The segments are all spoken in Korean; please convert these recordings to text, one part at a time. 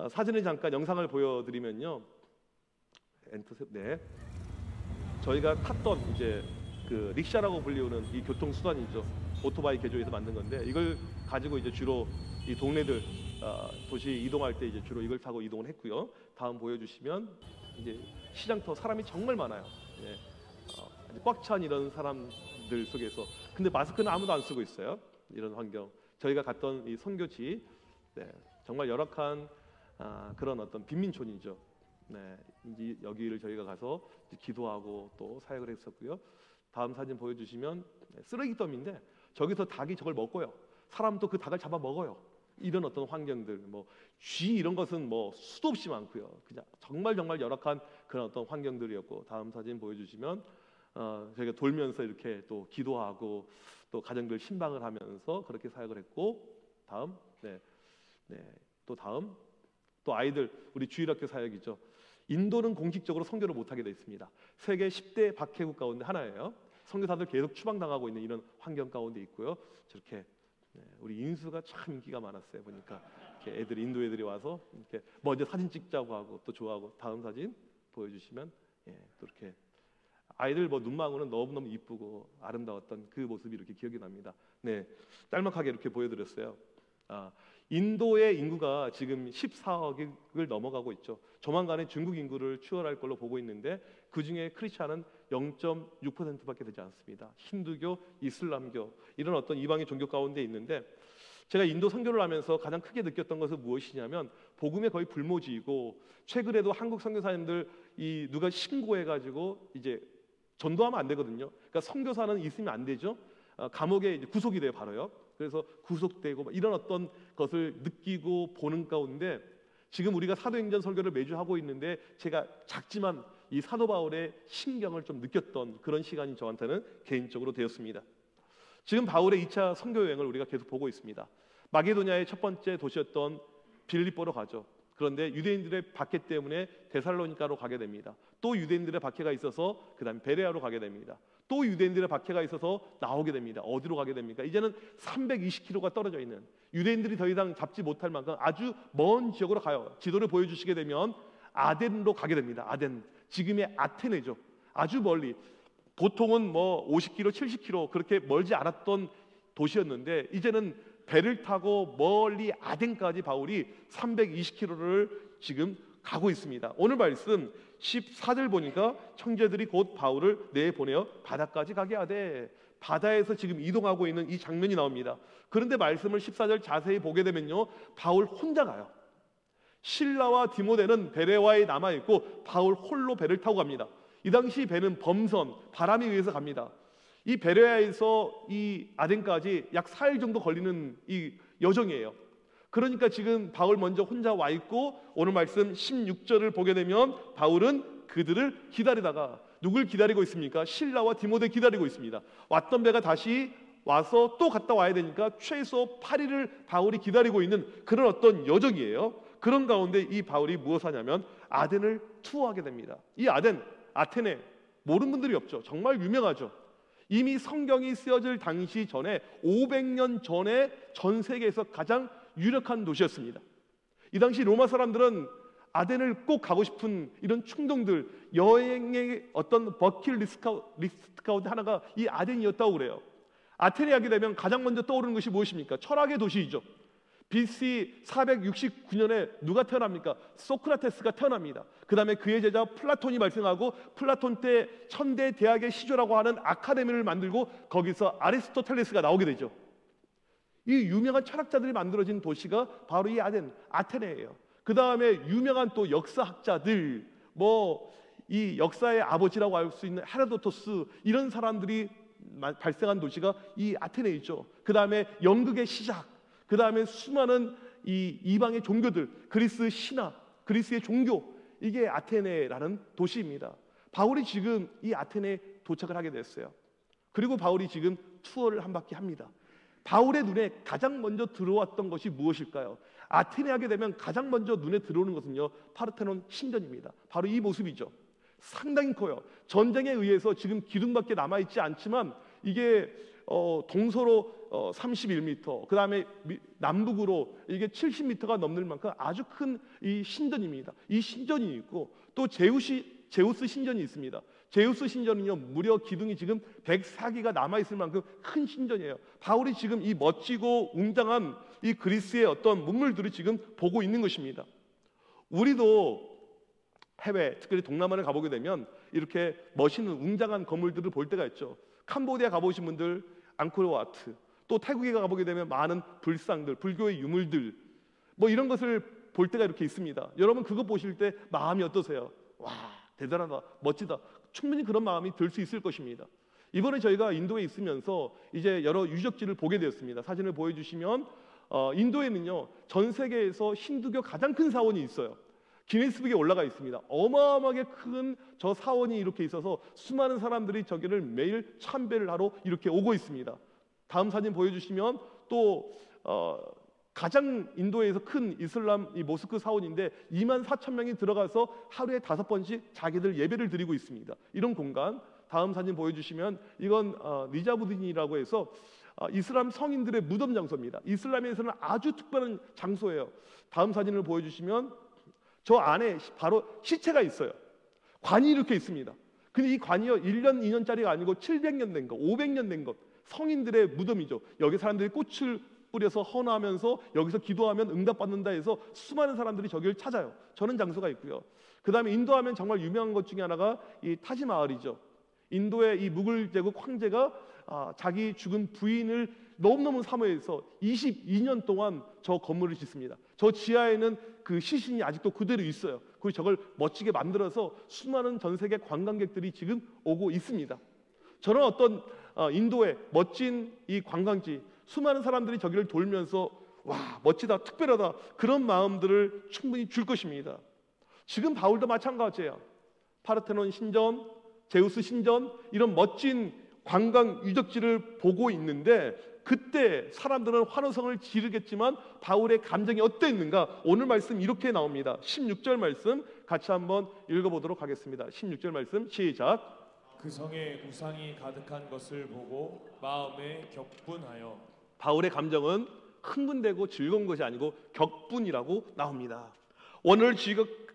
사진을 잠깐 영상을 보여드리면요. 엔터 네. 저희가 탔던 이제 그 릭샤라고 불리우는 이 교통 수단이죠. 오토바이 개조해서 만든 건데 이걸 가지고 이제 주로 이 동네들 도시 이동할 때 이제 주로 이걸 타고 이동을 했고요. 다음 보여주시면 이제 시장터 사람이 정말 많아요. 예. 꽉 찬 이런 사람들 속에서 근데 마스크는 아무도 안 쓰고 있어요. 이런 환경. 저희가 갔던 이 선교지 네, 정말 열악한 그런 어떤 빈민촌이죠. 네, 이제 여기를 저희가 가서 기도하고 또 사역을 했었고요. 다음 사진 보여주시면 쓰레기더미인데 저기서 닭이 저걸 먹고요. 사람도 그 닭을 잡아 먹어요. 이런 어떤 환경들, 뭐 쥐 이런 것은 뭐 수도 없이 많고요. 그냥 정말 열악한 그런 어떤 환경들이었고 다음 사진 보여주시면 저희가 돌면서 이렇게 또 기도하고 또 가정들 신방을 하면서 그렇게 사역을 했고 다음 또 다음 또 아이들 우리 주일학교 사역이죠. 인도는 공식적으로 선교를 못하게 되어 있습니다. 세계 10대 박해국 가운데 하나예요. 선교사들 계속 추방당하고 있는 이런 환경 가운데 있고요. 저렇게 우리 인수가 참 인기가 많았어요. 보니까 이렇게 애들이 인도 애들이 와서 이렇게 먼저 사진 찍자고 하고 또 좋아하고 다음 사진 보여주시면 또 이렇게 아이들 뭐 눈망울은 너무너무 이쁘고 아름다웠던 그 모습이 이렇게 기억이 납니다. 네, 짤막하게 이렇게 보여드렸어요. 인도의 인구가 지금 14억을 넘어가고 있죠. 조만간에 중국 인구를 추월할 걸로 보고 있는데 그 중에 크리스찬은 0.6%밖에 되지 않습니다. 힌두교, 이슬람교 이런 어떤 이방의 종교 가운데 있는데 제가 인도 선교를 하면서 가장 크게 느꼈던 것은 무엇이냐면 복음에 거의 불모지이고 최근에도 한국 선교사님들 누가 신고해가지고 이제 전도하면 안 되거든요. 그러니까 선교사는 있으면 안 되죠. 감옥에 이제 구속이 돼요, 바로요. 그래서 구속되고 이런 어떤 것을 느끼고 보는 가운데 지금 우리가 사도행전 설교를 매주 하고 있는데 제가 작지만 이 사도 바울의 신경을 좀 느꼈던 그런 시간이 저한테는 개인적으로 되었습니다. 지금 바울의 2차 선교 여행을 우리가 계속 보고 있습니다. 마게도냐의 첫 번째 도시였던 빌립보로 가죠. 그런데 유대인들의 박해 때문에 데살로니가로 가게 됩니다. 또 유대인들의 박해가 있어서 그 다음에 베레아로 가게 됩니다. 또 유대인들의 박해가 있어서 나오게 됩니다. 어디로 가게 됩니까? 이제는 320km가 떨어져 있는 유대인들이 더 이상 잡지 못할 만큼 아주 먼 지역으로 가요. 지도를 보여주시게 되면 아덴으로 가게 됩니다. 아덴, 지금의 아테네죠. 아주 멀리 보통은 뭐 50km, 70km 그렇게 멀지 않았던 도시였는데 이제는 배를 타고 멀리 아덴까지 바울이 320km를 지금 가고 있습니다. 오늘 말씀 14절 보니까 형제들이 곧 바울을 내보내어 바다까지 가게 하되 바다에서 지금 이동하고 있는 이 장면이 나옵니다. 그런데 말씀을 14절 자세히 보게 되면요 바울 혼자 가요. 실라와 디모데는 베레와에 남아있고 바울 홀로 배를 타고 갑니다. 이 당시 배는 범선, 바람에 의해서 갑니다. 이 베레아에서 이 아덴까지 약 4일 정도 걸리는 이 여정이에요. 그러니까 지금 바울 먼저 혼자 와 있고 오늘 말씀 16절을 보게 되면 바울은 그들을 기다리다가 누굴 기다리고 있습니까? 실라와 디모데 기다리고 있습니다. 왔던 배가 다시 와서 또 갔다 와야 되니까 최소 8일을 바울이 기다리고 있는 그런 어떤 여정이에요. 그런 가운데 이 바울이 무엇을 하냐면 아덴을 투어하게 됩니다. 이 아덴, 아테네 모르는 분들이 없죠. 정말 유명하죠. 이미 성경이 쓰여질 당시 전에 500년 전에 전 세계에서 가장 유력한 도시였습니다. 이 당시 로마 사람들은 아덴을 꼭 가고 싶은 이런 충동들, 여행의 어떤 버킷리스트 가운데 하나가 이 아덴이었다고 그래요. 아테네 하게 되면 가장 먼저 떠오르는 것이 무엇입니까? 철학의 도시이죠. BC 469년에 누가 태어납니까? 소크라테스가 태어납니다. 그 다음에 그의 제자 플라톤이 발생하고 플라톤 때 천대 대학의 시조라고 하는 아카데미를 만들고 거기서 아리스토텔레스가 나오게 되죠. 이 유명한 철학자들이 만들어진 도시가 바로 이 아테네예요. 그 다음에 유명한 또 역사학자들, 이 역사의 아버지라고 할 수 있는 헤로도토스 이런 사람들이 발생한 도시가 이 아테네이죠. 그 다음에 연극의 시작, 그 다음에 수많은 이 이방의 종교들, 그리스 신화, 그리스의 종교, 이게 아테네라는 도시입니다. 바울이 지금 이 아테네에 도착을 하게 됐어요. 그리고 바울이 지금 투어를 한 바퀴 합니다. 바울의 눈에 가장 먼저 들어왔던 것이 무엇일까요? 아테네 하게 되면 가장 먼저 눈에 들어오는 것은요 파르테논 신전입니다. 바로 이 모습이죠. 상당히 커요. 전쟁에 의해서 지금 기둥밖에 남아있지 않지만 이게 동서로 31m, 그 다음에 남북으로 이게 70m가 넘는 만큼 아주 큰 이 신전입니다. 이 신전이 있고 또 제우스 신전이 있습니다. 제우스 신전은요 무려 기둥이 지금 104개가 남아있을 만큼 큰 신전이에요. 바울이 지금 이 멋지고 웅장한 이 그리스의 어떤 문물들을 지금 보고 있는 것입니다. 우리도 해외, 특별히 동남아를 가보게 되면 이렇게 멋있는 웅장한 건물들을 볼 때가 있죠. 캄보디아 가보신 분들 앙코르와트, 또 태국에 가보게 되면 많은 불상들, 불교의 유물들 뭐 이런 것을 볼 때가 이렇게 있습니다. 여러분 그거 보실 때 마음이 어떠세요? 와, 대단하다, 멋지다. 충분히 그런 마음이 들 수 있을 것입니다. 이번에 저희가 인도에 있으면서 이제 여러 유적지를 보게 되었습니다. 사진을 보여주시면 인도에는요 전 세계에서 힌두교 가장 큰 사원이 있어요. 기네스북에 올라가 있습니다. 어마어마하게 큰 저 사원이 이렇게 있어서 수많은 사람들이 저기를 매일 참배를 하러 이렇게 오고 있습니다. 다음 사진 보여주시면 또 가장 인도에서 큰 이슬람 이 모스크 사원인데 24,000명이 들어가서 하루에 5번씩 자기들 예배를 드리고 있습니다. 이런 공간. 다음 사진 보여주시면 이건 니자부딘이라고 해서 이슬람 성인들의 무덤 장소입니다. 이슬람에서는 아주 특별한 장소예요. 다음 사진을 보여주시면 저 안에 바로 시체가 있어요. 관이 이렇게 있습니다. 근데 이 관이요 1년, 2년짜리가 아니고 700년 된 거, 500년 된 것, 성인들의 무덤이죠. 여기 사람들이 꽃을 뿌려서 헌화하면서 여기서 기도하면 응답받는다 해서 수많은 사람들이 저기를 찾아요. 저런 장소가 있고요. 그 다음에 인도하면 정말 유명한 것 중에 하나가 이 타지마을이죠. 인도의 이 무굴 제국 황제가 자기 죽은 부인을 너무너무 사모해서 22년 동안 저 건물을 짓습니다. 저 지하에는 그 시신이 아직도 그대로 있어요. 그리고 저걸 멋지게 만들어서 수많은 전 세계 관광객들이 지금 오고 있습니다. 저는 어떤 인도의 멋진 이 관광지, 수많은 사람들이 저기를 돌면서 와 멋지다, 특별하다 그런 마음들을 충분히 줄 것입니다. 지금 바울도 마찬가지예요. 파르테논 신전, 제우스 신전 이런 멋진 관광 유적지를 보고 있는데 그때 사람들은 환호성을 지르겠지만 바울의 감정이 어땠는가? 오늘 말씀 이렇게 나옵니다. 16절 말씀 같이 한번 읽어보도록 하겠습니다. 16절 말씀 시작. 그 성에 우상이 가득한 것을 보고 마음에 격분하여. 바울의 감정은 흥분되고 즐거운 것이 아니고 격분이라고 나옵니다. 원어를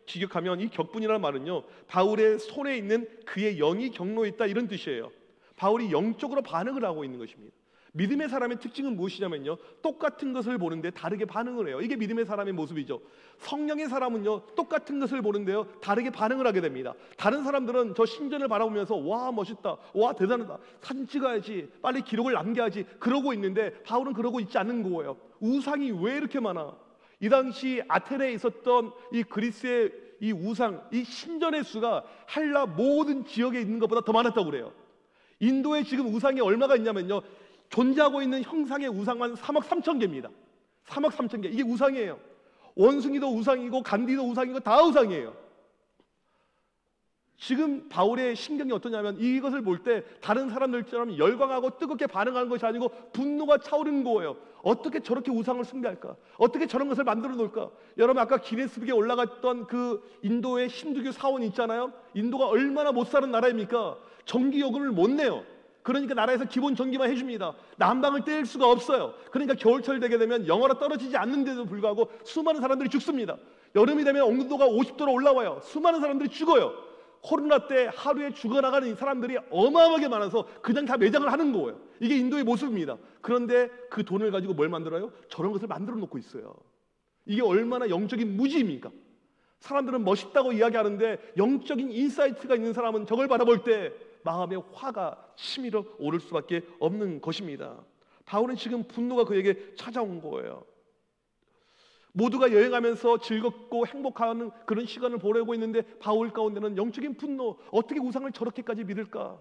직역하면 이 격분이라는 말은요 바울의 손에 있는 그의 영이 경로했다 이런 뜻이에요. 바울이 영적으로 반응을 하고 있는 것입니다. 믿음의 사람의 특징은 무엇이냐면요 똑같은 것을 보는데 다르게 반응을 해요. 이게 믿음의 사람의 모습이죠. 성령의 사람은요 똑같은 것을 보는데요 다르게 반응을 하게 됩니다. 다른 사람들은 저 신전을 바라보면서 와 멋있다, 와 대단하다, 사진 찍어야지, 빨리 기록을 남겨야지 그러고 있는데 바울은 그러고 있지 않는 거예요. 우상이 왜 이렇게 많아? 이 당시 아테네에 있었던 이 그리스의 이 우상, 이 신전의 수가 헬라 모든 지역에 있는 것보다 더 많았다고 그래요. 인도에 지금 우상이 얼마가 있냐면요 존재하고 있는 형상의 우상만 3억 3천 개입니다. 3억 3천 개. 이게 우상이에요. 원숭이도 우상이고 간디도 우상이고 다 우상이에요. 지금 바울의 심경이 어떠냐면 이것을 볼 때 다른 사람들처럼 열광하고 뜨겁게 반응하는 것이 아니고 분노가 차오르는 거예요. 어떻게 저렇게 우상을 숭배할까? 어떻게 저런 것을 만들어 놓을까? 여러분 아까 기네스북에 올라갔던 그 인도의 힌두교 사원이 있잖아요. 인도가 얼마나 못 사는 나라입니까? 전기요금을 못 내요. 그러니까 나라에서 기본 전기만 해줍니다. 난방을 뗄 수가 없어요. 그러니까 겨울철 되게 되면 영하로 떨어지지 않는데도 불구하고 수많은 사람들이 죽습니다. 여름이 되면 온도가 50도로 올라와요. 수많은 사람들이 죽어요. 코로나 때 하루에 죽어나가는 이 사람들이 어마어마하게 많아서 그냥 다 매장을 하는 거예요. 이게 인도의 모습입니다. 그런데 그 돈을 가지고 뭘 만들어요? 저런 것을 만들어 놓고 있어요. 이게 얼마나 영적인 무지입니까? 사람들은 멋있다고 이야기하는데 영적인 인사이트가 있는 사람은 저걸 바라볼 때 마음에 화가 치밀어 오를 수밖에 없는 것입니다. 바울은 지금 분노가 그에게 찾아온 거예요. 모두가 여행하면서 즐겁고 행복한 그런 시간을 보내고 있는데 바울 가운데는 영적인 분노, 어떻게 우상을 저렇게까지 믿을까?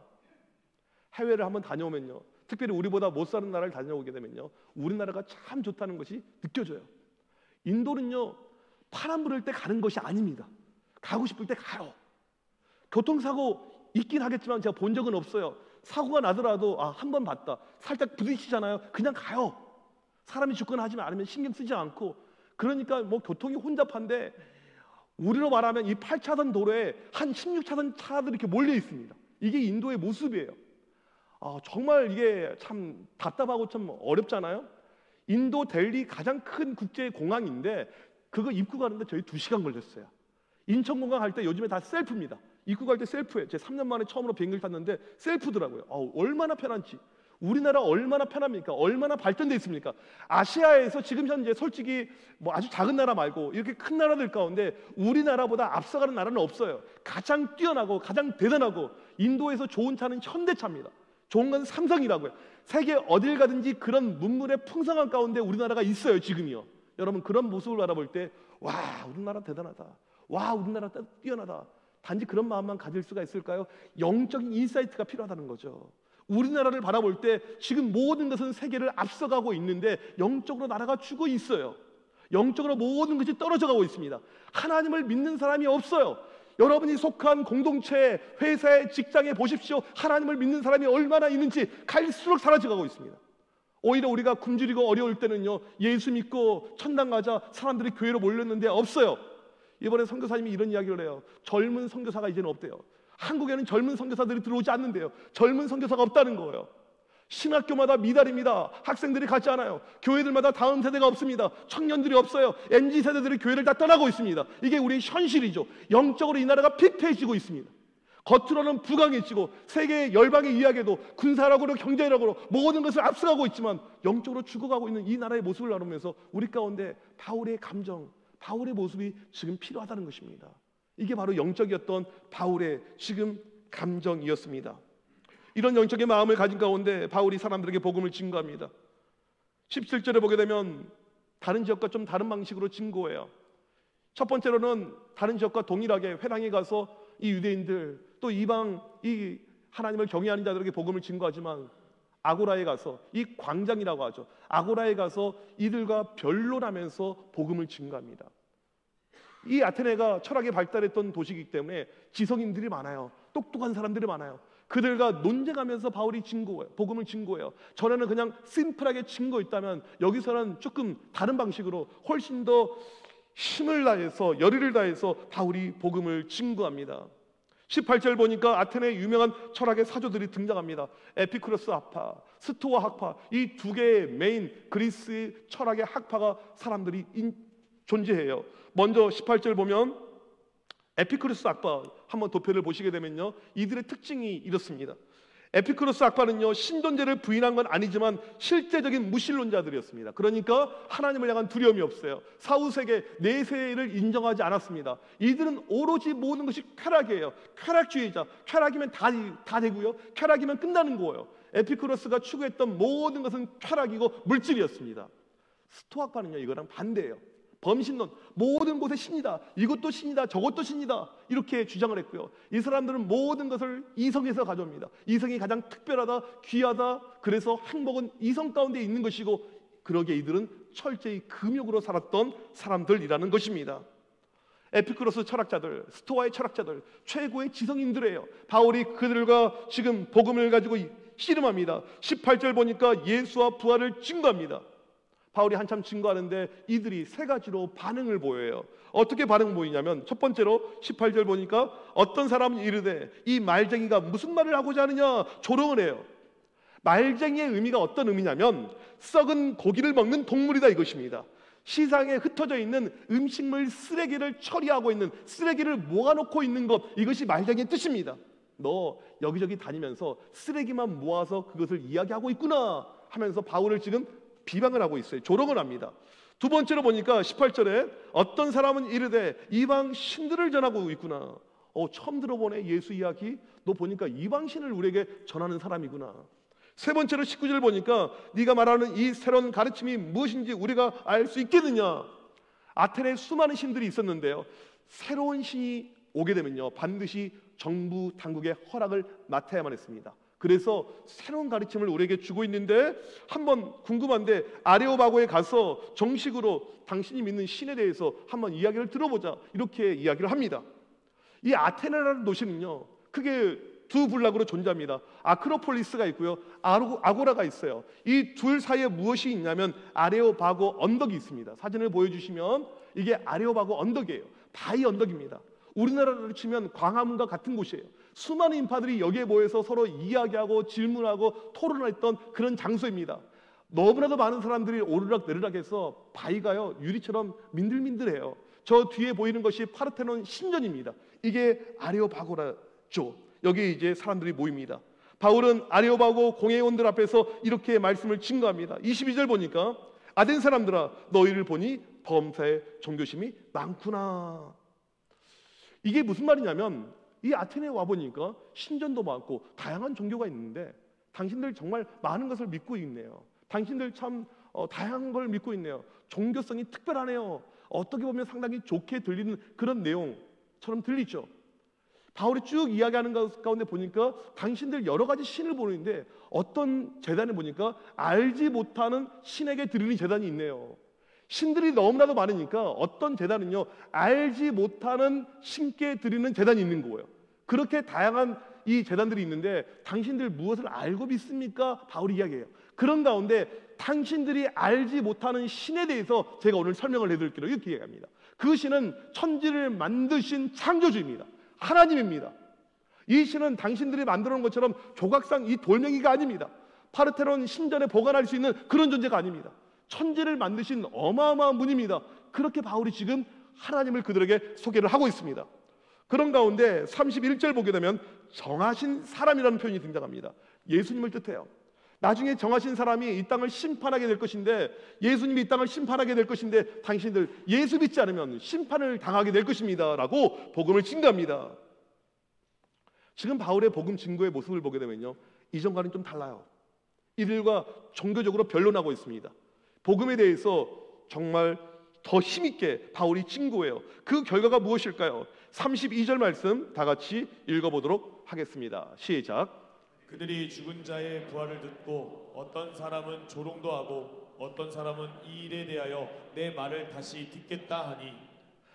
해외를 한번 다녀오면요, 특별히 우리보다 못 사는 나라를 다녀오게 되면요, 우리나라가 참 좋다는 것이 느껴져요. 인도는요 파란 불을 때 가는 것이 아닙니다. 가고 싶을 때 가요. 교통사고 있긴 하겠지만 제가 본 적은 없어요. 사고가 나더라도 한 번 봤다, 살짝 부딪히잖아요, 그냥 가요. 사람이 죽거나 하지만 않으면 신경 쓰지 않고. 그러니까 뭐 교통이 혼잡한데 우리로 말하면 이 8차선 도로에 한 16차선 차들이 이렇게 몰려 있습니다. 이게 인도의 모습이에요. 정말 이게 참 답답하고 참 어렵잖아요. 인도 델리 가장 큰 국제 공항인데 그거 입구 가는데 저희 2시간 걸렸어요. 인천공항 갈 때 요즘에 다 셀프입니다. 입구 갈 때 셀프예요. 제 3년 만에 처음으로 비행기를 탔는데 셀프더라고요. 얼마나 편한지. 우리나라 얼마나 편합니까? 얼마나 발전돼 있습니까? 아시아에서 지금 현재 솔직히 뭐 아주 작은 나라 말고 이렇게 큰 나라들 가운데 우리나라보다 앞서가는 나라는 없어요. 가장 뛰어나고 가장 대단하고 인도에서 좋은 차는 현대차입니다. 좋은 건 삼성이라고요. 세계 어딜 가든지 그런 문물의 풍성한 가운데 우리나라가 있어요. 지금이요. 여러분 그런 모습을 바라볼 때 와 우리나라 대단하다. 와 우리나라 뛰어나다. 단지 그런 마음만 가질 수가 있을까요? 영적인 인사이트가 필요하다는 거죠. 우리나라를 바라볼 때 지금 모든 것은 세계를 앞서가고 있는데 영적으로 나라가 죽어 있어요. 영적으로 모든 것이 떨어져 가고 있습니다. 하나님을 믿는 사람이 없어요. 여러분이 속한 공동체, 회사에, 직장에 보십시오. 하나님을 믿는 사람이 얼마나 있는지 갈수록 사라져가고 있습니다. 오히려 우리가 굶주리고 어려울 때는요, 예수 믿고 천당 가자 사람들이 교회로 몰렸는데 없어요. 이번에 선교사님이 이런 이야기를 해요. 젊은 선교사가 이제는 없대요. 한국에는 젊은 선교사들이 들어오지 않는데요. 젊은 선교사가 없다는 거예요. 신학교마다 미달입니다. 학생들이 같지 않아요. 교회들마다 다음 세대가 없습니다. 청년들이 없어요. MZ세대들이 교회를 다 떠나고 있습니다. 이게 우리의 현실이죠. 영적으로 이 나라가 피폐해지고 있습니다. 겉으로는 부강해지고 세계 열방의 이야기도 군사력으로 경제력으로 모든 것을 앞서가고 있지만 영적으로 죽어가고 있는 이 나라의 모습을 나누면서 우리 가운데 바울의 감정, 바울의 모습이 지금 필요하다는 것입니다. 이게 바로 영적이었던 바울의 지금 감정이었습니다. 이런 영적인 마음을 가진 가운데 바울이 사람들에게 복음을 증거합니다. 17절에 보게 되면 다른 지역과 좀 다른 방식으로 증거해요. 첫 번째로는 다른 지역과 동일하게 회당에 가서 이 유대인들 또 이방 이 하나님을 경외하는 자들에게 복음을 증거하지만 아고라에 가서 이 광장이라고 하죠. 아고라에 가서 이들과 변론하면서 복음을 증거합니다. 이 아테네가 철학이 발달했던 도시이기 때문에 지성인들이 많아요. 똑똑한 사람들이 많아요. 그들과 논쟁하면서 바울이 증거해요. 복음을 증거해요. 전에는 그냥 심플하게 증거했다면 여기서는 조금 다른 방식으로 훨씬 더 힘을 다해서 열의를 다해서 바울이 복음을 증거합니다. 18절 보니까 아테네의 유명한 철학의 사조들이 등장합니다. 에피쿠로스 학파, 스토아 학파, 이 두 개의 메인 그리스 철학의 학파가 사람들이 존재해요. 먼저 18절 보면 에피쿠로스 학파 한번 도표를 보시게 되면요, 이들의 특징이 이렇습니다. 에피쿠로스 학파는요, 신존재를 부인한 건 아니지만 실제적인 무신론자들이었습니다. 그러니까 하나님을 향한 두려움이 없어요. 사후세계 내세를 인정하지 않았습니다. 이들은 오로지 모든 것이 쾌락이에요. 쾌락주의자. 쾌락이면 다 되고요, 쾌락이면 끝나는 거예요. 에피쿠로스가 추구했던 모든 것은 쾌락이고 물질이었습니다. 스토아과는요, 이거랑 반대예요. 범신론, 모든 곳에 신이다, 이것도 신이다, 저것도 신이다, 이렇게 주장을 했고요. 이 사람들은 모든 것을 이성에서 가져옵니다. 이성이 가장 특별하다, 귀하다, 그래서 행복은 이성 가운데 있는 것이고, 그러기에 이들은 철저히 금욕으로 살았던 사람들이라는 것입니다. 에피쿠로스 철학자들, 스토아의 철학자들, 최고의 지성인들이에요. 바울이 그들과 지금 복음을 가지고 씨름합니다. 18절 보니까 예수와 부활을 증거합니다. 바울이 한참 증거하는데 이들이 세 가지로 반응을 보여요. 어떻게 반응 보이냐면, 첫 번째로 18절 보니까 어떤 사람은 이르되 이 말쟁이가 무슨 말을 하고자 하느냐 조롱을 해요. 말쟁이의 의미가 어떤 의미냐면 썩은 고기를 먹는 동물이다 이것입니다. 시장에 흩어져 있는 음식물 쓰레기를 처리하고 있는, 쓰레기를 모아놓고 있는 것, 이것이 말쟁이의 뜻입니다. 너 여기저기 다니면서 쓰레기만 모아서 그것을 이야기하고 있구나 하면서 바울을 지금 비방을 하고 있어요. 조롱을 합니다. 두 번째로 보니까 18절에 어떤 사람은 이르되 이방 신들을 전하고 있구나. 처음 들어보네, 예수 이야기. 너 보니까 이방 신을 우리에게 전하는 사람이구나. 세 번째로 19절 보니까 네가 말하는 이 새로운 가르침이 무엇인지 우리가 알 수 있겠느냐. 아테네에 수많은 신들이 있었는데요, 새로운 신이 오게 되면요, 반드시 정부 당국의 허락을 맡아야만 했습니다. 그래서 새로운 가르침을 우리에게 주고 있는데, 한번 궁금한데 아레오바고에 가서 정식으로 당신이 믿는 신에 대해서 한번 이야기를 들어보자, 이렇게 이야기를 합니다. 이 아테네라는 도시는요, 크게 두 군락으로 존재합니다. 아크로폴리스가 있고요, 아고라가 있어요. 이 둘 사이에 무엇이 있냐면 아레오바고 언덕이 있습니다. 사진을 보여주시면 이게 아레오바고 언덕이에요. 바위 언덕입니다. 우리나라로 치면 광화문과 같은 곳이에요. 수많은 인파들이 여기에 모여서 서로 이야기하고 질문하고 토론했던 그런 장소입니다. 너무나도 많은 사람들이 오르락 내리락 해서 바위가요 유리처럼 민들민들해요. 저 뒤에 보이는 것이 파르테논 신전입니다. 이게 아레오파고라죠. 여기 이제 사람들이 모입니다. 바울은 아레오파고 공회원들 앞에서 이렇게 말씀을 증거합니다. 22절 보니까 아덴 사람들아 너희를 보니 범사에 종교심이 많구나. 이게 무슨 말이냐면 이 아테네에 와보니까 신전도 많고 다양한 종교가 있는데 당신들 정말 많은 것을 믿고 있네요. 당신들 참 다양한 걸 믿고 있네요. 종교성이 특별하네요. 어떻게 보면 상당히 좋게 들리는 그런 내용처럼 들리죠. 바울이 쭉 이야기하는 것 가운데 보니까 당신들 여러 가지 신을 보는데 어떤 제단을 보니까 알지 못하는 신에게 드리는 제단이 있네요. 신들이 너무나도 많으니까 어떤 제단은요 알지 못하는 신께 드리는 제단이 있는 거예요. 그렇게 다양한 이 제단들이 있는데 당신들 무엇을 알고 믿습니까? 바울이 이야기해요. 그런 가운데 당신들이 알지 못하는 신에 대해서 제가 오늘 설명을 해드릴게요. 이렇게 이야기합니다. 그 신은 천지를 만드신 창조주입니다. 하나님입니다. 이 신은 당신들이 만들어 놓은 것처럼 조각상 이 돌멩이가 아닙니다. 파르테논 신전에 보관할 수 있는 그런 존재가 아닙니다. 천지를 만드신 어마어마한 분입니다. 그렇게 바울이 지금 하나님을 그들에게 소개를 하고 있습니다. 그런 가운데 31절 보게 되면 정하신 사람이라는 표현이 등장합니다. 예수님을 뜻해요. 나중에 정하신 사람이 이 땅을 심판하게 될 것인데 예수님이 이 땅을 심판하게 될 것인데 당신들 예수 믿지 않으면 심판을 당하게 될 것입니다 라고 복음을 증거합니다. 지금 바울의 복음 증거의 모습을 보게 되면요 이전과는 좀 달라요. 이들과 종교적으로 변론하고 있습니다. 복음에 대해서 정말 더 힘있게 바울이 증거해요. 그 결과가 무엇일까요? 32절 말씀 다 같이 읽어보도록 하겠습니다. 시작. 그들이 죽은 자의 부활을 듣고 어떤 사람은 조롱도 하고 어떤 사람은 이 일에 대하여 내 말을 다시 듣겠다 하니.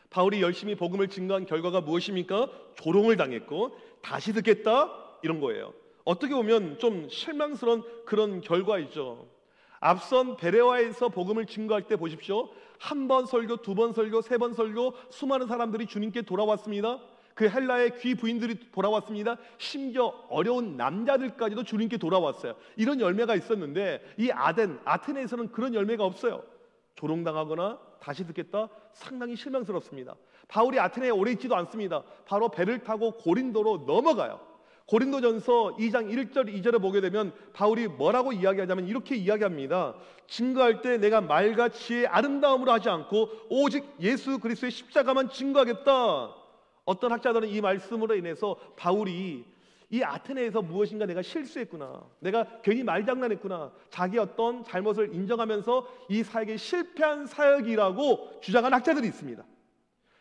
바울이 열심히 복음을 증거한 결과가 무엇입니까? 조롱을 당했고 다시 듣겠다 이런 거예요. 어떻게 보면 좀 실망스러운 그런 결과이죠. 앞선 베레아에서 복음을 증거할 때 보십시오. 한 번 설교, 두 번 설교, 세 번 설교 수많은 사람들이 주님께 돌아왔습니다. 그 헬라의 귀 부인들이 돌아왔습니다. 심지어 어려운 남자들까지도 주님께 돌아왔어요. 이런 열매가 있었는데 이 아테네에서는 그런 열매가 없어요. 조롱당하거나 다시 듣겠다 상당히 실망스럽습니다. 바울이 아테네에 오래 있지도 않습니다. 바로 배를 타고 고린도로 넘어가요. 고린도전서 2장 1절 2절을 보게 되면 바울이 뭐라고 이야기하냐면 이렇게 이야기합니다. 증거할 때 내가 말과 지혜의 아름다움으로 하지 않고 오직 예수 그리스도의 십자가만 증거하겠다. 어떤 학자들은 이 말씀으로 인해서 바울이 이 아테네에서 무엇인가 내가 실수했구나, 내가 괜히 말장난했구나, 자기 어떤 잘못을 인정하면서 이 사역에 실패한 사역이라고 주장한 학자들이 있습니다.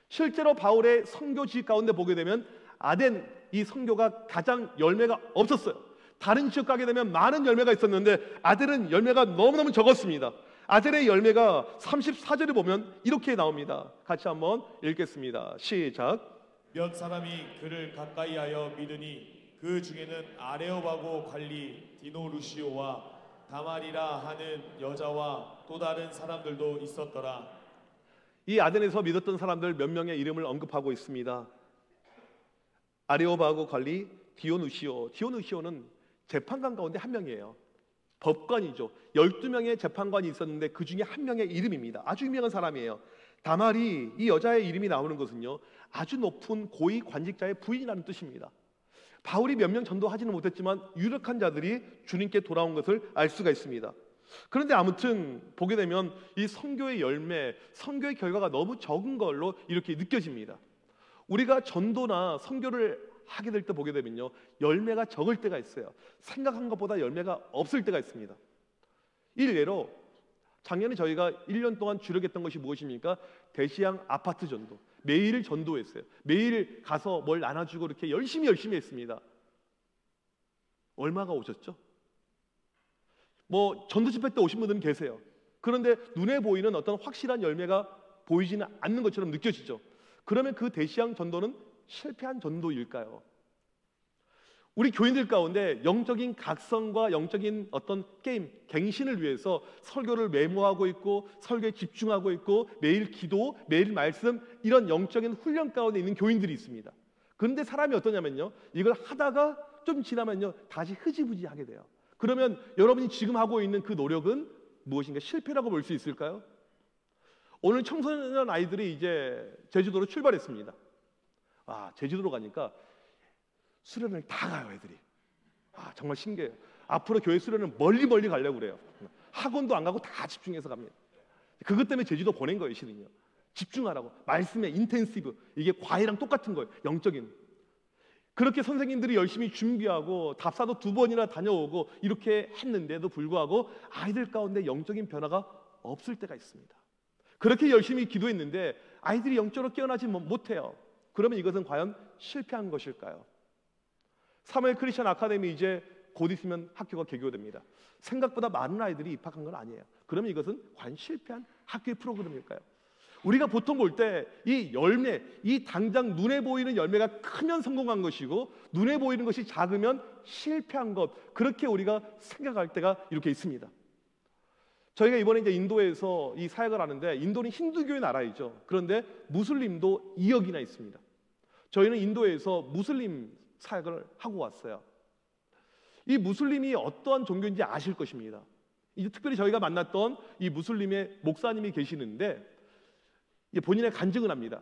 실제로 바울의 선교 지역 가운데 보게 되면 아덴 이 선교가 가장 열매가 없었어요. 다른 지역 가게 되면 많은 열매가 있었는데 아덴은 열매가 너무너무 적었습니다. 아덴의 열매가 34절에 보면 이렇게 나옵니다. 같이 한번 읽겠습니다. 시작. 몇 사람이 그를 가까이하여 믿으니 그 중에는 아레오바고 관리 디노루시오와 다말이라 하는 여자와 또 다른 사람들도 있었더라. 이 아덴에서 믿었던 사람들 몇 명의 이름을 언급하고 있습니다. 아레오바고 관리 디오누시오는 재판관 가운데 한 명이에요. 법관이죠. 12명의 재판관이 있었는데 그 중에 한 명의 이름입니다. 아주 유명한 사람이에요. 다말이 이 여자의 이름이 나오는 것은요 아주 높은 고위 관직자의 부인이라는 뜻입니다. 바울이 몇 명 전도하지는 못했지만 유력한 자들이 주님께 돌아온 것을 알 수가 있습니다. 그런데 아무튼 보게 되면 이 선교의 열매, 선교의 결과가 너무 적은 걸로 이렇게 느껴집니다. 우리가 전도나 선교를 하게 될 때 보게 되면요 열매가 적을 때가 있어요. 생각한 것보다 열매가 없을 때가 있습니다. 일례로 작년에 저희가 1년 동안 주력했던 것이 무엇입니까? 대시양 아파트 전도. 매일 전도했어요. 매일 가서 뭘 나눠주고 이렇게 열심히 했습니다. 얼마가 오셨죠? 뭐 전도 집회 때 오신 분들은 계세요. 그런데 눈에 보이는 어떤 확실한 열매가 보이지는 않는 것처럼 느껴지죠. 그러면 그 대시양 전도는 실패한 전도일까요? 우리 교인들 가운데 영적인 각성과 영적인 어떤 게임, 갱신을 위해서 설교를 메모하고 있고 설교에 집중하고 있고 매일 기도, 매일 말씀 이런 영적인 훈련 가운데 있는 교인들이 있습니다. 그런데 사람이 어떠냐면요, 이걸 하다가 좀 지나면요 다시 흐지부지 하게 돼요. 그러면 여러분이 지금 하고 있는 그 노력은 무엇인가 실패라고 볼 수 있을까요? 오늘 청소년 아이들이 이제 제주도로 출발했습니다. 제주도로 가니까 수련을 다 가요, 애들이. 정말 신기해요. 앞으로 교회 수련은 멀리 가려고 그래요. 학원도 안 가고 다 집중해서 갑니다. 그것 때문에 제주도 보낸 거예요, 실은요. 집중하라고. 말씀에 인텐시브. 이게 과외랑 똑같은 거예요, 영적인. 그렇게 선생님들이 열심히 준비하고 답사도 2번이나 다녀오고 이렇게 했는데도 불구하고 아이들 가운데 영적인 변화가 없을 때가 있습니다. 그렇게 열심히 기도했는데 아이들이 영적으로 깨어나지 못해요. 그러면 이것은 과연 실패한 것일까요? 사무엘 크리스천 아카데미 이제 곧 있으면 학교가 개교됩니다. 생각보다 많은 아이들이 입학한 건 아니에요. 그러면 이것은 과연 실패한 학교의 프로그램일까요? 우리가 보통 볼 때 이 열매, 이 당장 눈에 보이는 열매가 크면 성공한 것이고 눈에 보이는 것이 작으면 실패한 것, 그렇게 우리가 생각할 때가 이렇게 있습니다. 저희가 이번에 이제 인도에서 이 사역을 하는데, 인도는 힌두교의 나라이죠. 그런데 무슬림도 2억이나 있습니다. 저희는 인도에서 무슬림 사역을 하고 왔어요. 이 무슬림이 어떠한 종교인지 아실 것입니다. 이제 특별히 저희가 만났던 이 무슬림의 목사님이 계시는데 본인의 간증을 합니다.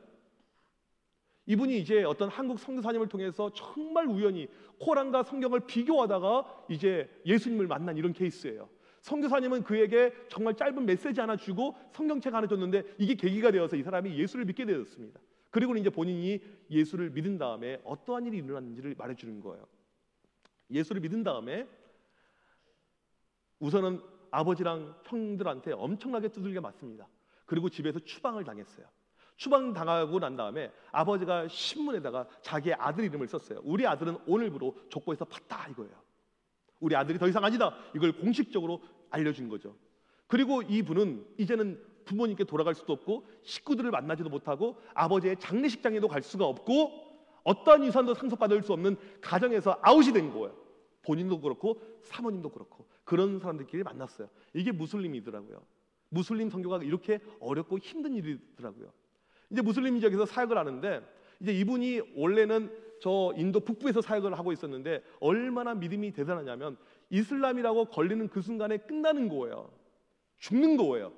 이분이 이제 어떤 한국 선교사님을 통해서 정말 우연히 코란과 성경을 비교하다가 이제 예수님을 만난 이런 케이스예요. 선교사님은 그에게 정말 짧은 메시지 하나 주고 성경책 하나 줬는데 이게 계기가 되어서 이 사람이 예수를 믿게 되었습니다. 그리고는 이제 본인이 예수를 믿은 다음에 어떠한 일이 일어났는지를 말해주는 거예요. 예수를 믿은 다음에 우선은 아버지랑 형들한테 엄청나게 두들겨 맞습니다. 그리고 집에서 추방을 당했어요. 추방당하고 난 다음에 아버지가 신문에다가 자기의 아들 이름을 썼어요. 우리 아들은 오늘부로 족보에서 봤다, 이거예요. 우리 아들이 더 이상 아니다, 이걸 공식적으로 알려준 거죠. 그리고 이분은 이제는 부모님께 돌아갈 수도 없고 식구들을 만나지도 못하고 아버지의 장례식장에도 갈 수가 없고 어떠한 유산도 상속받을 수 없는 가정에서 아웃이 된 거예요. 본인도 그렇고 사모님도 그렇고 그런 사람들끼리 만났어요. 이게 무슬림이더라고요. 무슬림 선교가 이렇게 어렵고 힘든 일이더라고요. 이제 무슬림 지역에서 사역을 하는데 이제 이분이 원래는 저 인도 북부에서 사역을 하고 있었는데 얼마나 믿음이 대단하냐면 이슬람이라고 걸리는 그 순간에 끝나는 거예요. 죽는 거예요.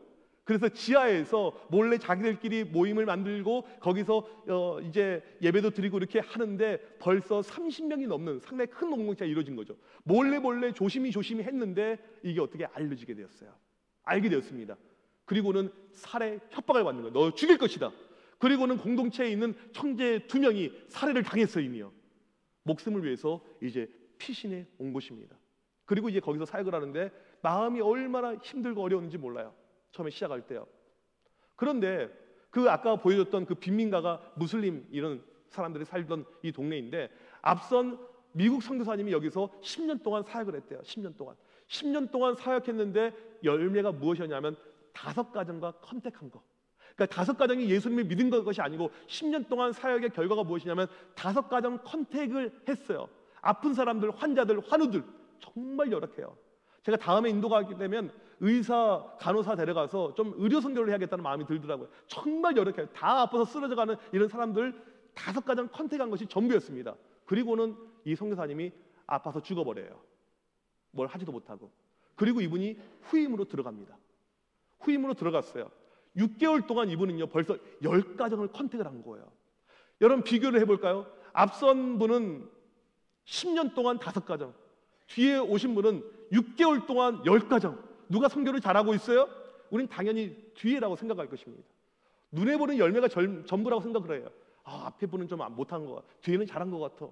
그래서 지하에서 몰래 자기들끼리 모임을 만들고 거기서 이제 예배도 드리고 이렇게 하는데 벌써 30명이 넘는 상당히 큰 공동체가 이루어진 거죠. 몰래 조심히 했는데 이게 어떻게 알려지게 되었어요. 알게 되었습니다. 그리고는 살해 협박을 받는 거예요. 너 죽일 것이다. 그리고는 공동체에 있는 형제 2명이 살해를 당했어요. 이미요. 목숨을 위해서 이제 피신해 온 것입니다. 그리고 이제 거기서 사역을 하는데 마음이 얼마나 힘들고 어려웠는지 몰라요. 처음에 시작할 때요. 그런데 그 아까 보여줬던 그 빈민가가 무슬림 이런 사람들이 살던 이 동네인데 앞선 미국 선교사님이 여기서 10년 동안 사역을 했대요. 10년 동안 사역했는데 열매가 무엇이었냐면 5가정과 컨택한 거. 그러니까 5가정이 예수님을 믿은 것이 아니고 10년 동안 사역의 결과가 무엇이냐면 5가정 컨택을 했어요. 아픈 사람들, 환자들, 환우들 정말 열악해요. 제가 다음에 인도 가게 되면 의사, 간호사 데려가서 좀 의료 선교를 해야겠다는 마음이 들더라고요. 정말 열악해요. 다 아파서 쓰러져가는 이런 사람들 5가정 컨택한 것이 전부였습니다. 그리고는 이 선교사님이 아파서 죽어버려요. 뭘 하지도 못하고. 그리고 이분이 후임으로 들어갑니다. 후임으로 들어갔어요. 6개월 동안 이분은요 벌써 10가정을 컨택을 한 거예요. 여러분 비교를 해볼까요? 앞선 분은 10년 동안 5가정, 뒤에 오신 분은 6개월 동안 10가정. 누가 선교를 잘하고 있어요? 우린 당연히 뒤에라고 생각할 것입니다. 눈에 보는 열매가 전부라고 생각을 해요. 앞에 분은 좀 못한 것 같아, 뒤에는 잘한 것 같아.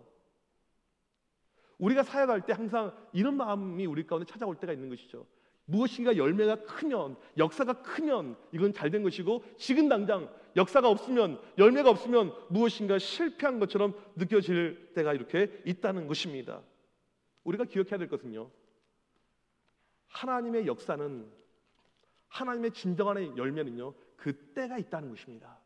우리가 사역할 때 항상 이런 마음이 우리 가운데 찾아올 때가 있는 것이죠. 무엇인가 열매가 크면, 역사가 크면 이건 잘된 것이고 지금 당장 역사가 없으면, 열매가 없으면 무엇인가 실패한 것처럼 느껴질 때가 이렇게 있다는 것입니다. 우리가 기억해야 될 것은요, 하나님의 역사는, 하나님의 진정한 열매는요 그 때가 있다는 것입니다.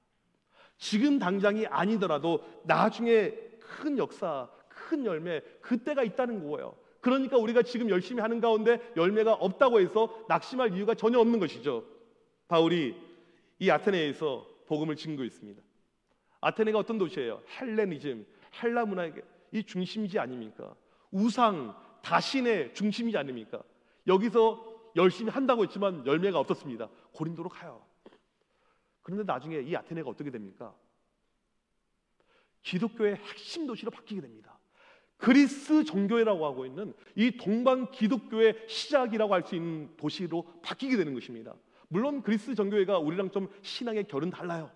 지금 당장이 아니더라도 나중에 큰 역사, 큰 열매, 그때가 있다는 거예요. 그러니까 우리가 지금 열심히 하는 가운데 열매가 없다고 해서 낙심할 이유가 전혀 없는 것이죠. 바울이 이 아테네에서 복음을 증거했습니다. 아테네가 어떤 도시예요? 헬레니즘, 헬라 문화의 이 중심지 아닙니까? 우상, 다신의 중심이지 아닙니까? 여기서 열심히 한다고 했지만 열매가 없었습니다. 고린도로 가요. 그런데 나중에 이 아테네가 어떻게 됩니까? 기독교의 핵심 도시로 바뀌게 됩니다. 그리스 정교회라고 하고 있는 이 동방 기독교의 시작이라고 할 수 있는 도시로 바뀌게 되는 것입니다. 물론 그리스 정교회가 우리랑 좀 신앙의 결은 달라요.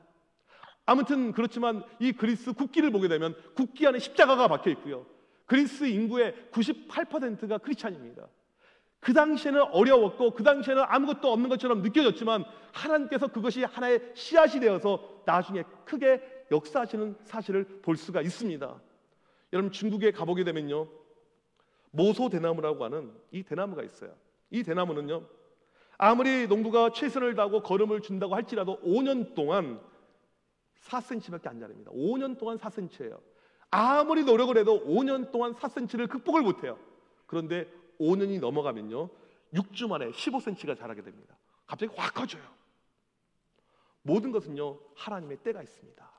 아무튼 그렇지만 이 그리스 국기를 보게 되면 국기 안에 십자가가 박혀 있고요. 그리스 인구의 98%가 크리스찬입니다. 그 당시에는 어려웠고 그 당시에는 아무것도 없는 것처럼 느껴졌지만 하나님께서 그것이 하나의 씨앗이 되어서 나중에 크게 역사하시는 사실을 볼 수가 있습니다. 여러분, 중국에 가보게 되면요, 모소 대나무라고 하는 이 대나무가 있어요. 이 대나무는요, 아무리 농부가 최선을 다하고 거름을 준다고 할지라도 5년 동안 4cm밖에 안 자랍니다. 5년 동안 4cm예요. 아무리 노력을 해도 5년 동안 4cm를 극복을 못해요. 그런데 5년이 넘어가면요, 6주 만에 15cm가 자라게 됩니다. 갑자기 확 커져요. 모든 것은요, 하나님의 때가 있습니다.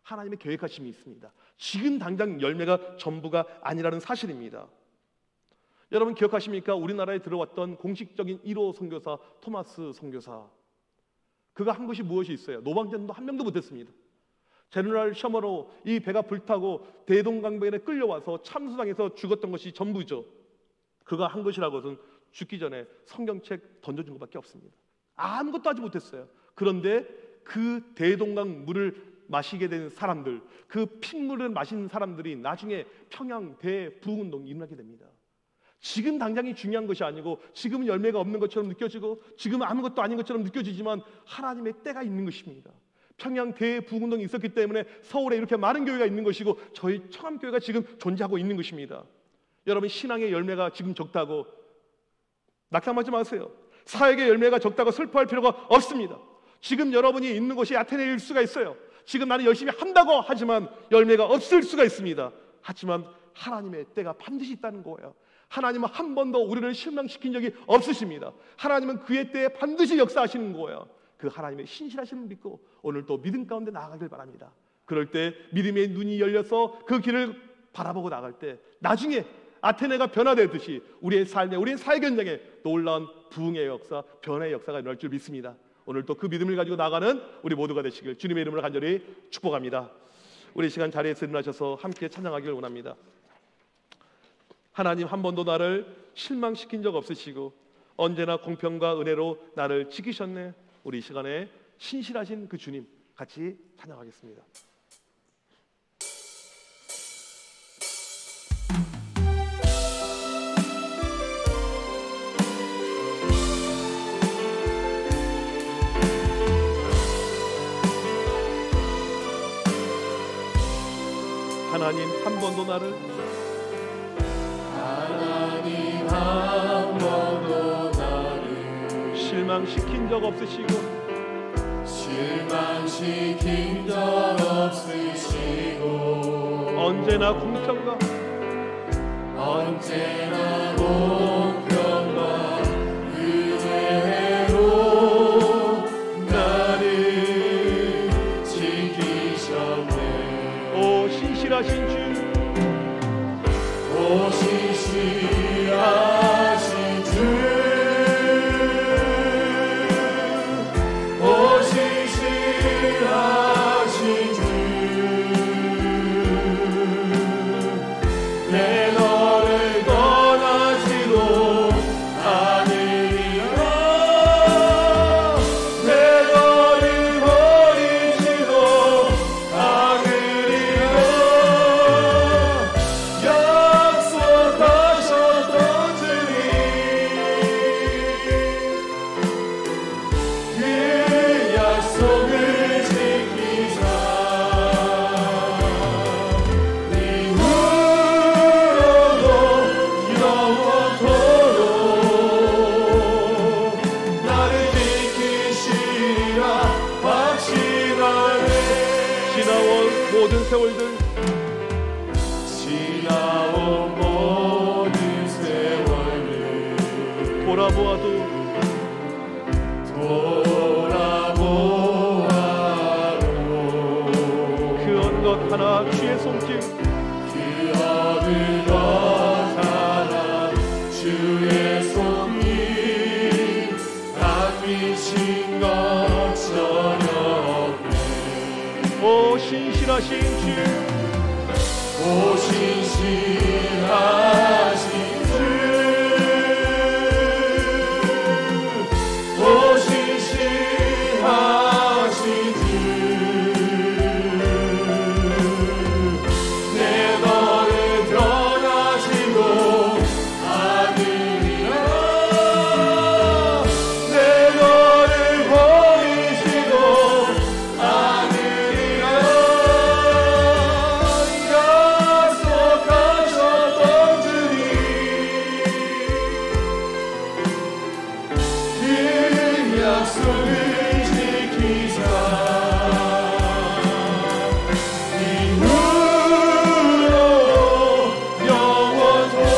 하나님의 계획하심이 있습니다. 지금 당장 열매가 전부가 아니라는 사실입니다. 여러분 기억하십니까? 우리나라에 들어왔던 공식적인 1호 선교사 토마스 선교사, 그가 한 것이 무엇이 있어요? 노방전도 한 명도 못했습니다. 제너럴 셔머로 이 배가 불타고 대동강변에 끌려와서 참수당해서 죽었던 것이 전부죠. 그가 한 것이라고는 죽기 전에 성경책 던져준 것밖에 없습니다. 아무것도 하지 못했어요. 그런데 그 대동강 물을 마시게 된 사람들, 그 핏물을 마신 사람들이 나중에 평양 대부흥운동이 일어나게 됩니다. 지금 당장이 중요한 것이 아니고 지금은 열매가 없는 것처럼 느껴지고 지금은 아무것도 아닌 것처럼 느껴지지만 하나님의 때가 있는 것입니다. 평양 대부흥운동이 있었기 때문에 서울에 이렇게 많은 교회가 있는 것이고 저희 청암교회가 지금 존재하고 있는 것입니다. 여러분, 신앙의 열매가 지금 적다고 낙담하지 마세요. 사역의 열매가 적다고 슬퍼할 필요가 없습니다. 지금 여러분이 있는 곳이 아테네일 수가 있어요. 지금 나는 열심히 한다고 하지만 열매가 없을 수가 있습니다. 하지만 하나님의 때가 반드시 있다는 거예요. 하나님은 한 번도 우리를 실망시킨 적이 없으십니다. 하나님은 그의 때에 반드시 역사하시는 거예요. 그 하나님의 신실하심을 믿고 오늘 또 믿음 가운데 나아가길 바랍니다. 그럴 때 믿음의 눈이 열려서 그 길을 바라보고 나갈 때 나중에 아테네가 변화되듯이 우리의 삶에, 우리의 사역 현장에 놀라운 부흥의 역사, 변화의 역사가 일어날 줄 믿습니다. 오늘 또 그 믿음을 가지고 나가는 우리 모두가 되시길 주님의 이름으로 간절히 축복합니다. 우리 시간 자리에서 일어나셔서 함께 찬양하기를 원합니다. 하나님, 한 번도 나를 실망시킨 적 없으시고 언제나 공평과 은혜로 나를 지키셨네. 우리 이 시간에 신실하신 그 주님 같이 찬양하겠습니다. 하나님, 한 번도 나를 실망시킨 적 없으시고 언제나 공평과 은혜로 나를 지키셨네. 오 신실하신 주, 오 신실하신 주, 오 신실하신 주, 내 너를 떠나지도 않으리라, 내 너를 버리지도 않으리라. 약속하셨던 주님, 그 약속을 지키사 이후로도 영원토록 나를 지키시라 확신하네. 지나온 모든 세월들, 지나온 모든 세월들 돌아보아도 그 언 것 하나 주의 손길 신실하신 주, 오 신실하신 주, 오 신실하신 주, 내 너를 변하시고 아들이라, 내 너를 버리시고 아들이라 약속하셨던 주님, 그 약속을 지키사 이후로 영원토록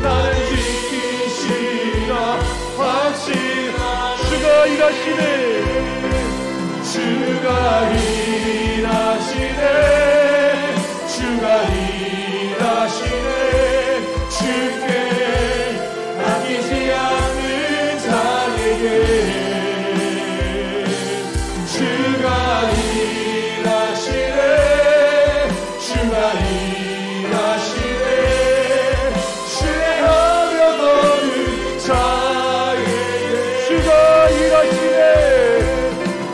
나를 지키시라 확신하. 주가 일하시네. 주가 일하시네, 주가 일하시네, 주께 아끼지 않는 자에게 주가 일하시네, 주가 일하시네, 죄하며 거는 자에게 주가 일하시네.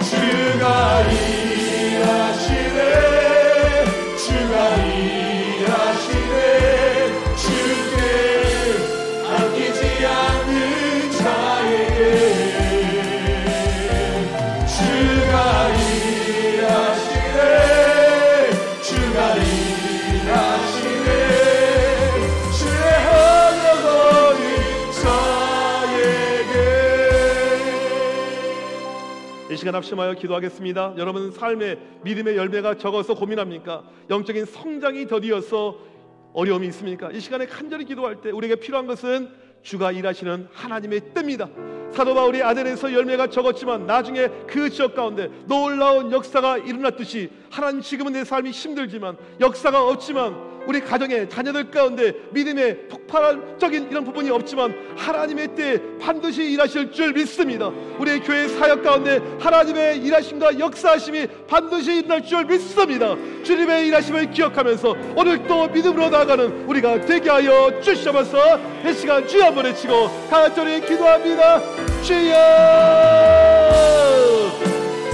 주가 일하시네, 주가 일하시네, 주께 아끼지 않는 자에게 주가 일하시네, 주가 일하시네, 죄하며 거는 자에게. 이 시간 합심하여 기도하겠습니다. 여러분 삶에 믿음의 열매가 적어서 고민합니까? 영적인 성장이 더디어서 어려움이 있습니까? 이 시간에 간절히 기도할 때 우리에게 필요한 것은 주가 일하시는 하나님의 뜻입니다. 사도 바울이 아덴에서 열매가 적었지만 나중에 그 지역 가운데 놀라운 역사가 일어났듯이 하나님, 지금은 내 삶이 힘들지만 역사가 없지만 우리 가정의 자녀들 가운데 믿음의 폭발적인 이런 부분이 없지만 하나님의 때에 반드시 일하실 줄 믿습니다. 우리의 교회 사역 가운데 하나님의 일하심과 역사하심이 반드시 일어날 줄 믿습니다. 주님의 일하심을 기억하면서 오늘도 믿음으로 나아가는 우리가 되게 하여 주시옵소서. 이 시간 주여 한번 외치고 간절히 기도합니다. 주여!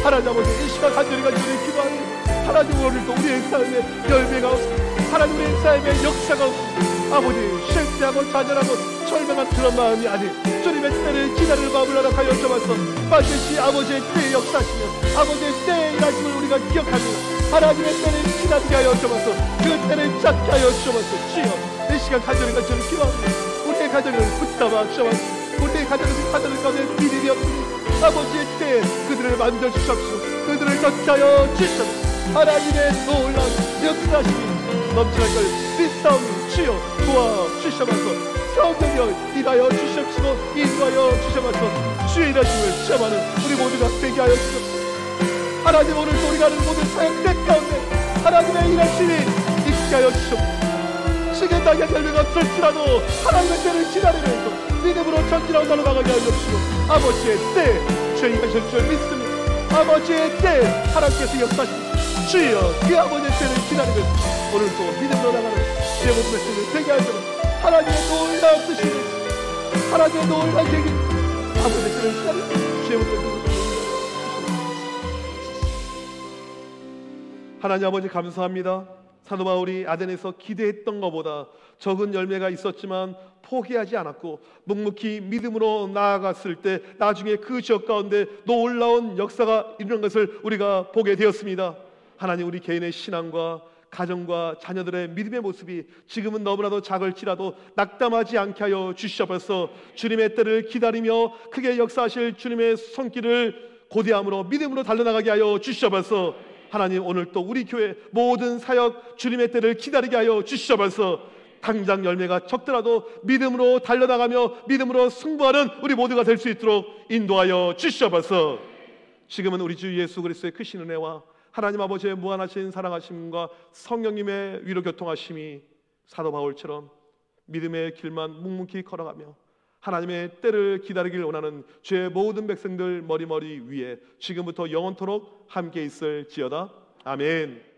하나님 아버지, 이 시간 간절히 기도합니다. 하나님, 오늘도 우리의 삶에 열매가 없습니다. 하나님, 우리의 삶에 역사가 없습니다. 아버지, 실패하고 좌절하고 절망한 그런 마음이 아닌 주님의 때를 기다릴 마음을 허락하여 주옵소서. 반드시 아버지의 때에 역사하시며 아버지의 때에 일하심을 우리가 기억하며 하나님의 때를 기다리게 하여 주옵소서. 그 때를 잡게 하여 주옵소서. 주여, 이 시간 간절히 기도합니다. 우리의 가정을 붙잡아 주옵소서. 우리의 가정을 가운데 믿음이 없습니다. 아버지의 때에 그들을 만져주십시오. 그들을 걷게 하여 주십시오. 하나님의 놀라운 역사심이 넘쳐날 걸 믿사오니 주여 도와주셔서 성령이여 일하여 주십시오. 인도하여 주셔서 주의 일하심을 체험하는 우리 모두가 되게 하여 주십시오. 하나님, 오늘도 우리가 하는 모든 사역 때 가운데 하나님의 일하심이 있게 하여 주십시오. 시계 당의 열매가 없을지라도 하나님의 때를 기다리면서 믿음으로 전진하고 나아가게 하여 주시고 아버지의 때에 주의 일하실 줄 믿습니다. 아버지의 때에 하나님께서 역사하십니다. 주여, 그 아버지의 때를 기다리면서 오늘도 믿음으로 나가는 주의 모든 말씀을 되게 하여 주시고 하나님의 놀라운 뜻이니 하나님의 놀라운 얘기 아버지의 때를 기다리는 주의 모든 말씀을 하나님 아버지 감사합니다. 사도 바울이 아덴에서 기대했던 것보다 적은 열매가 있었지만 포기하지 않았고 묵묵히 믿음으로 나아갔을 때 나중에 그 지역 가운데 놀라운 역사가 일어난 것을 우리가 보게 되었습니다. 하나님, 우리 개인의 신앙과 가정과 자녀들의 믿음의 모습이 지금은 너무나도 작을지라도 낙담하지 않게 하여 주시옵소서. 주님의 때를 기다리며 크게 역사하실 주님의 손길을 고대함으로 믿음으로 달려나가게 하여 주시옵소서. 하나님, 오늘 또 우리 교회 모든 사역 주님의 때를 기다리게 하여 주시옵소서. 당장 열매가 적더라도 믿음으로 달려나가며 믿음으로 승부하는 우리 모두가 될 수 있도록 인도하여 주시옵소서. 지금은 우리 주 예수 그리스도의 크신 은혜와 하나님 아버지의 무한하신 사랑하심과 성령님의 위로 교통하심이 사도 바울처럼 믿음의 길만 묵묵히 걸어가며 하나님의 때를 기다리길 원하는 죄의 모든 백성들 머리머리 위에 지금부터 영원토록 함께 있을지어다. 아멘.